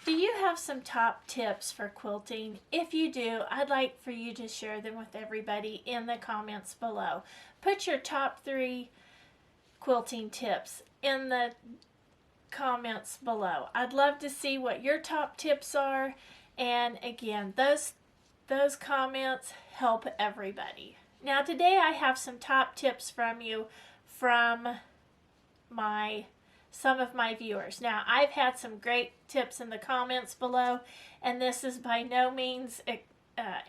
Do you have some top tips for quilting? If you do, I'd like for you to share them with everybody in the comments below. Put your top 3 quilting tips in the comments below. I'd love to see what your top tips are, and again, those comments help everybody. Now today I have some top tips from you from some of my viewers. Now, I've had some great tips in the comments below, and this is by no means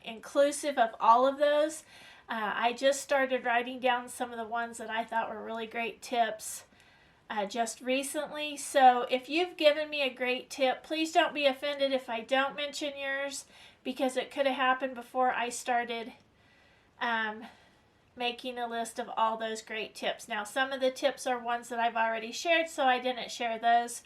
inclusive of all of those. I just started writing down some of the ones that I thought were really great tips just recently. So if you've given me a great tip, please don't be offended if I don't mention yours, because it could have happened before I started making a list of all those great tips. Now, some of the tips are ones that I've already shared, so I didn't share those.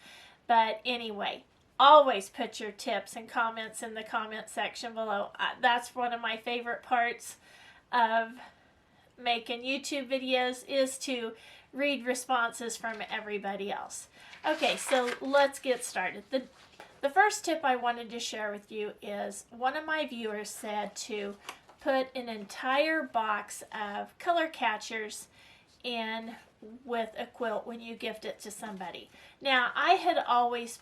But anyway, always put your tips and comments in the comment section below. That's one of my favorite parts of making YouTube videos, is to read responses from everybody else. Okay, so let's get started. The first tip I wanted to share with you is one of my viewers said to put an entire box of color catchers in with a quilt when you gift it to somebody. Now, I had always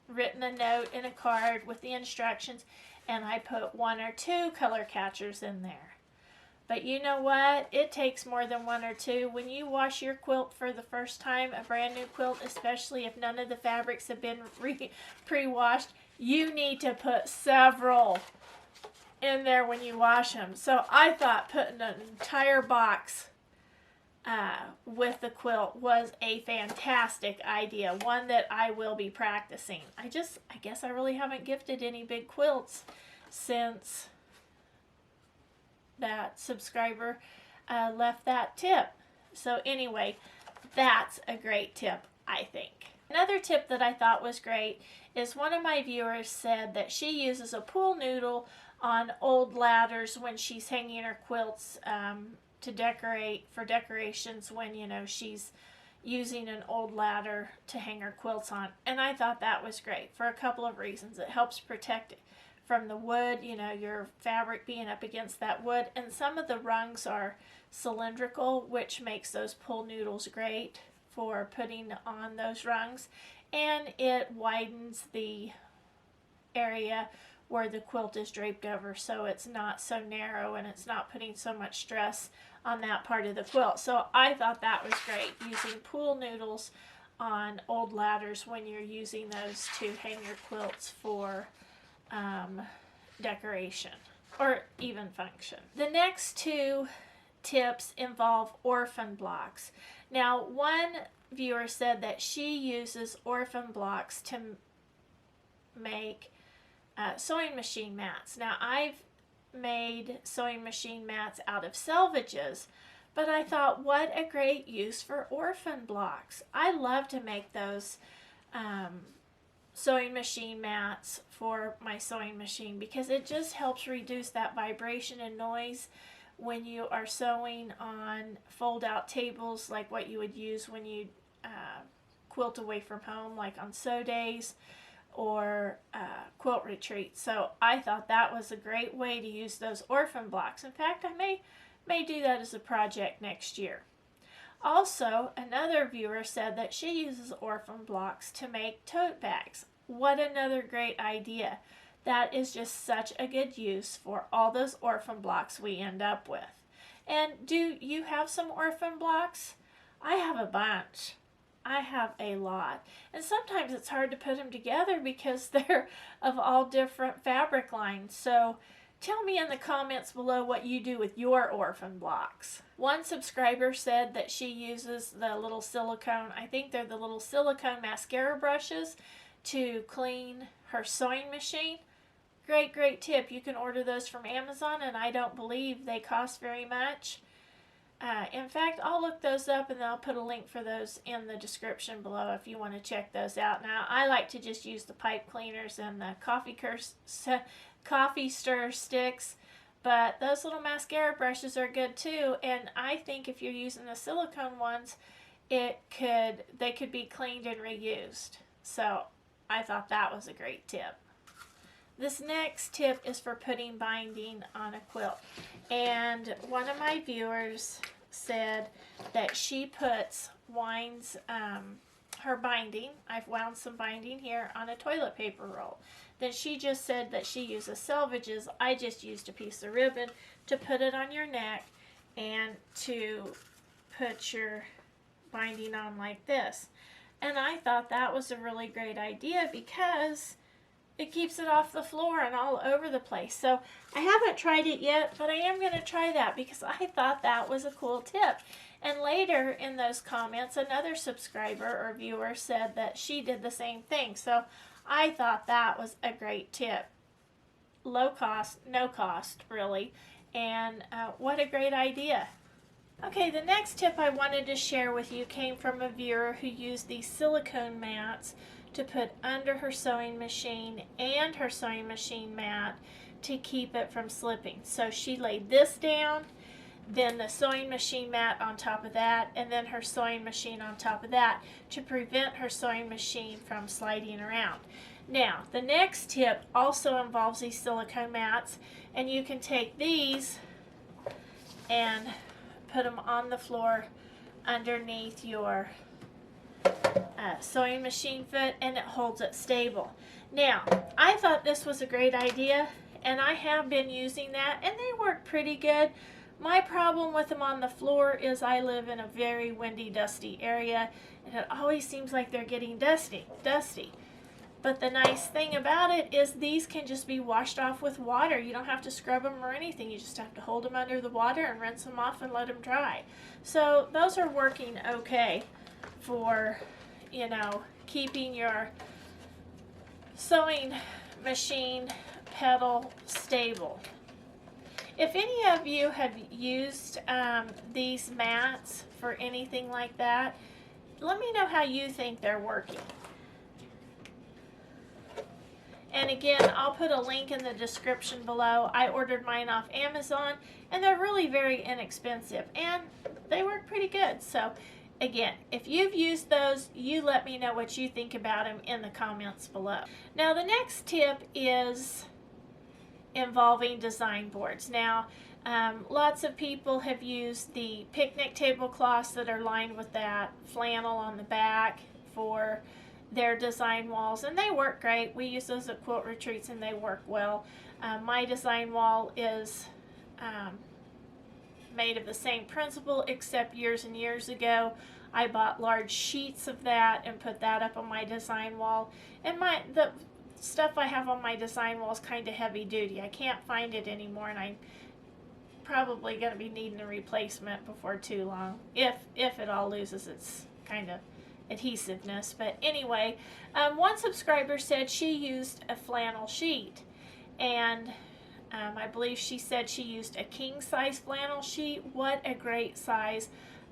written a note in a card with the instructions, and I put 1 or 2 color catchers in there. But you know what? It takes more than 1 or 2. When you wash your quilt for the first time, a brand new quilt, especially if none of the fabrics have been pre-washed, you need to put several in there when you wash them. So I thought putting an entire box with the quilt was a fantastic idea, one that I will be practicing. I guess I really haven't gifted any big quilts since that subscriber left that tip. So anyway, that's a great tip, I think. Another tip that I thought was great is one of my viewers said that she uses a pool noodle on old ladders when she's hanging her quilts to decorate, for decorations, when, you know, she's using an old ladder to hang her quilts on. And I thought that was great for a couple of reasons. It helps protect it from the wood, you know, your fabric being up against that wood, and some of the rungs are cylindrical, which makes those pool noodles great for putting on those rungs, and it widens the area where the quilt is draped over, so it's not so narrow and it's not putting so much stress on that part of the quilt. So I thought that was great, using pool noodles on old ladders when you're using those to hang your quilts for decoration or even function. The next 2 tips involve orphan blocks. Now, one viewer said that she uses orphan blocks to make sewing machine mats. Now, I've made sewing machine mats out of selvages, but I thought, what a great use for orphan blocks. I love to make those sewing machine mats for my sewing machine, because it just helps reduce that vibration and noise when you are sewing on fold-out tables, like what you would use when you quilt away from home, like on sew days or quilt retreats. So I thought that was a great way to use those orphan blocks. In fact, I may do that as a project next year. Also, another viewer said that she uses orphan blocks to make tote bags. What another great idea. That is just such a good use for all those orphan blocks we end up with. And do you have some orphan blocks? I have a bunch. I have a lot. And sometimes it's hard to put them together because they're of all different fabric lines. So tell me in the comments below what you do with your orphan blocks. One subscriber said that she uses the little silicone, I think they're the little silicone mascara brushes, to clean her sewing machine. Great tip. You can order those from Amazon, and I don't believe they cost very much. In fact, I'll look those up and I'll put a link for those in the description below if you want to check those out. Now, I like to just use the pipe cleaners and the coffee stir sticks, but those little mascara brushes are good too. And I think if you're using the silicone ones, they could be cleaned and reused. So I thought that was a great tip. This next tip is for putting binding on a quilt. And one of my viewers said that she winds her binding, I've wound some binding here, on a toilet paper roll. Then she just said that she uses selvages. I just used a piece of ribbon to put it on your neck and to put your binding on like this. And I thought that was a really great idea because it keeps it off the floor and all over the place. So I haven't tried it yet, but I am going to try that because I thought that was a cool tip. And later in those comments, another subscriber or viewer said that she did the same thing. So I thought that was a great tip. Low cost, no cost, really. And what a great idea. Okay, the next tip I wanted to share with you came from a viewer who used these silicone mats to put under her sewing machine and her sewing machine mat to keep it from slipping. So she laid this down, then the sewing machine mat on top of that, and then her sewing machine on top of that to prevent her sewing machine from sliding around. Now, the next tip also involves these silicone mats, and you can take these and put them on the floor underneath your sewing machine foot, and it holds it stable. Now, I thought this was a great idea, and I have been using that, and they work pretty good. My problem with them on the floor is I live in a very windy, dusty area, and it always seems like they're getting dusty. But the nice thing about it is these can just be washed off with water. You don't have to scrub them or anything. You just have to hold them under the water and rinse them off and let them dry. So those are working okay for, you know, keeping your sewing machine pedal stable. If any of you have used these mats for anything like that, let me know how you think they're working. And again, I'll put a link in the description below. I ordered mine off Amazon, and they're really very inexpensive, and they work pretty good. So again, if you've used those, you let me know what you think about them in the comments below. Now, the next tip is involving design boards. Now, lots of people have used the picnic tablecloths that are lined with that flannel on the back for their design walls, and they work great. We use those at quilt retreats and they work well. My design wall is made of the same principle, except years and years ago I bought large sheets of that and put that up on my design wall, and the stuff I have on my design wall is kind of heavy duty. I can't find it anymore, and I'm probably going to be needing a replacement before too long, if it all loses its kind of adhesiveness. But anyway, one subscriber said she used a flannel sheet, and I believe she said she used a king size flannel sheet. What a great size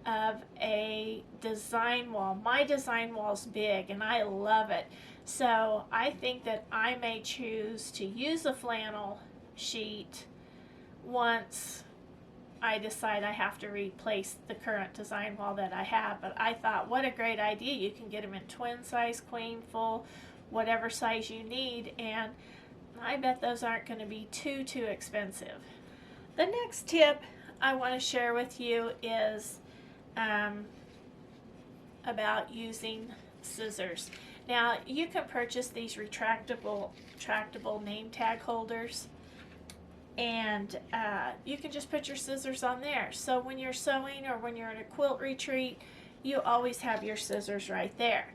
of a design wall. My design wall's big and I love it, so I think that I may choose to use a flannel sheet once I decide I have to replace the current design wall that I have. But I thought, what a great idea. You can get them in twin size, queen, full, whatever size you need, and I bet those aren't going to be too expensive. The next tip I want to share with you is about using scissors. Now, you can purchase these retractable name tag holders, and you can just put your scissors on there. So when you're sewing or when you're in a quilt retreat, you always have your scissors right there.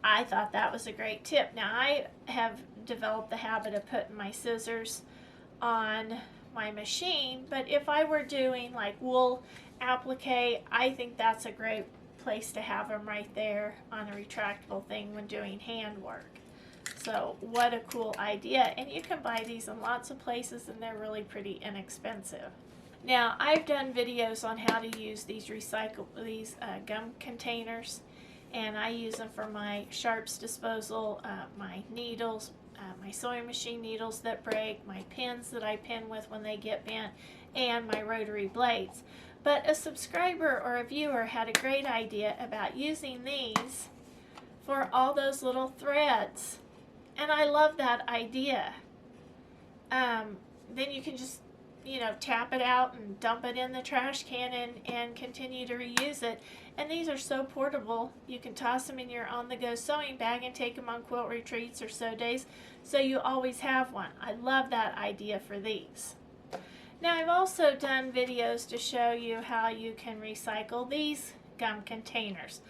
I thought that was a great tip. Now, I have developed the habit of putting my scissors on my machine, but if I were doing like wool applique, I think that's a great place to have them right there on a retractable thing when doing handwork. So what a cool idea, and you can buy these in lots of places and they're really pretty inexpensive. Now, I've done videos on how to use these gum containers, and I use them for my sharps disposal, my needles, my sewing machine needles that break, my pins that I pin with when they get bent, and my rotary blades. But a subscriber or a viewer had a great idea about using these for all those little threads And I love that idea. Then you can just, you know, tap it out and dump it in the trash can and continue to reuse it. And these are so portable. You can toss them in your on-the-go sewing bag and take them on quilt retreats or sew days, so you always have one. I love that idea for these. Now, I've also done videos to show you how you can recycle these gum containers.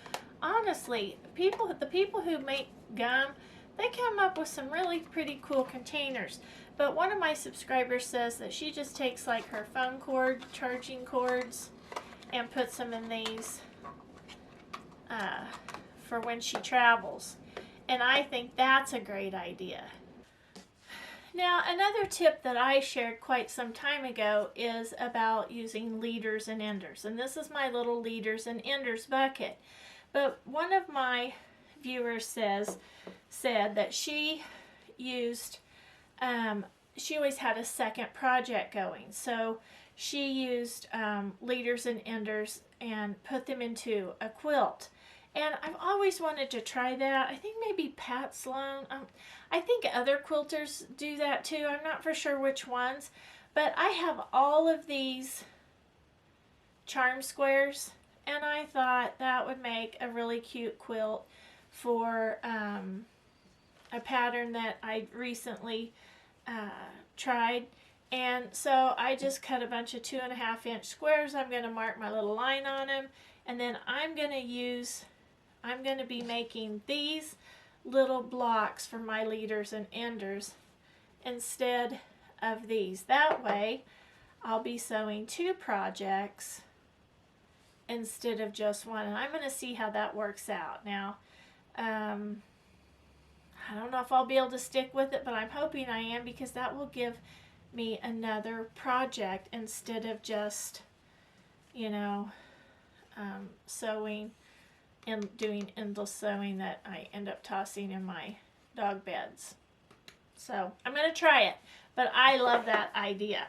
Honestly, the people who make gum, they come up with some really pretty cool containers. But one of my subscribers says that she just takes like her phone cord, charging cords, and puts them in these for when she travels. And I think that's a great idea. Now, another tip that I shared quite some time ago is about using leaders and enders. And this is my little leaders and enders bucket. But one of my viewers said that she used, she always had a second project going. So she used leaders and enders and put them into a quilt. And I've always wanted to try that. I think maybe Pat Sloan, I think other quilters do that too. I'm not for sure which ones. But I have all of these charm squares, and I thought that would make a really cute quilt for a pattern that I recently tried. And so I just cut a bunch of 2.5-inch squares. I'm going to mark my little line on them, and then I'm going to be making these little blocks for my leaders and enders instead of these. That way I'll be sewing 2 projects instead of just one, and I'm going to see how that works out. Now, I don't know if I'll be able to stick with it, but I'm hoping I am, because that will give me another project instead of just, you know, sewing and doing endless sewing that I end up tossing in my dog beds. So I'm going to try it, but I love that idea.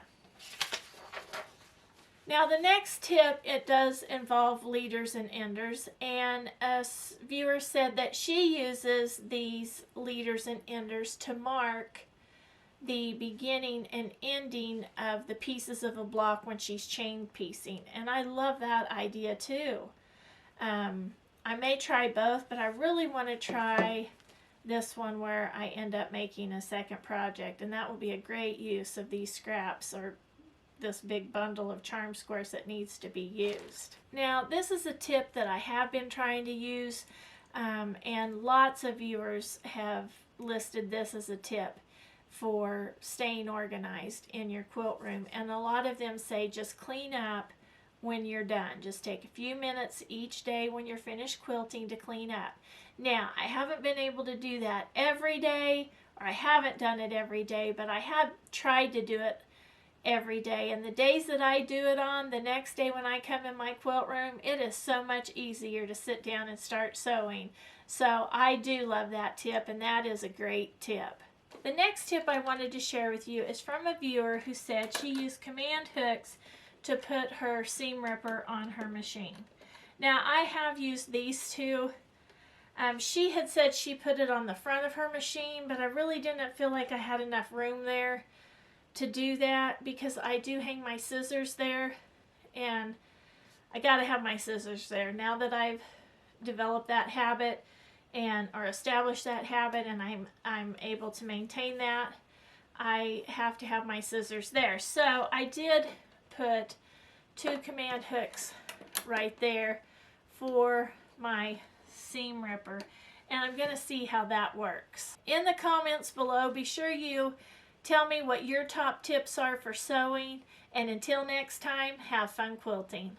Now, the next tip, it does involve leaders and enders, and a viewer said that she uses these leaders and enders to mark the beginning and ending of the pieces of a block when she's chain piecing, and I love that idea too. I may try both, but I really want to try this one where I end up making a second project, and that will be a great use of these scraps or this big bundle of charm squares that needs to be used. Now, this is a tip that I have been trying to use, and lots of viewers have listed this as a tip for staying organized in your quilt room, and a lot of them say just clean up when you're done. Just take a few minutes each day when you're finished quilting to clean up. Now, I haven't been able to do that every day, or I haven't done it every day, but I have tried to do it every day, and the days that I do it on, the next day when I come in my quilt room, it is so much easier to sit down and start sewing. So I do love that tip, and that is a great tip. The next tip I wanted to share with you is from a viewer who said she used command hooks to put her seam ripper on her machine. Now, I have used these two. She had said she put it on the front of her machine, but I really didn't feel like I had enough room there to do that, because I do hang my scissors there, and I gotta have my scissors there. Now that I've developed that habit or established that habit, and I'm able to maintain that, I have to have my scissors there. So I did put 2 command hooks right there for my seam ripper, and I'm going to see how that works. In the comments below, be sure you tell me what your top tips are for sewing, and until next time, have fun quilting.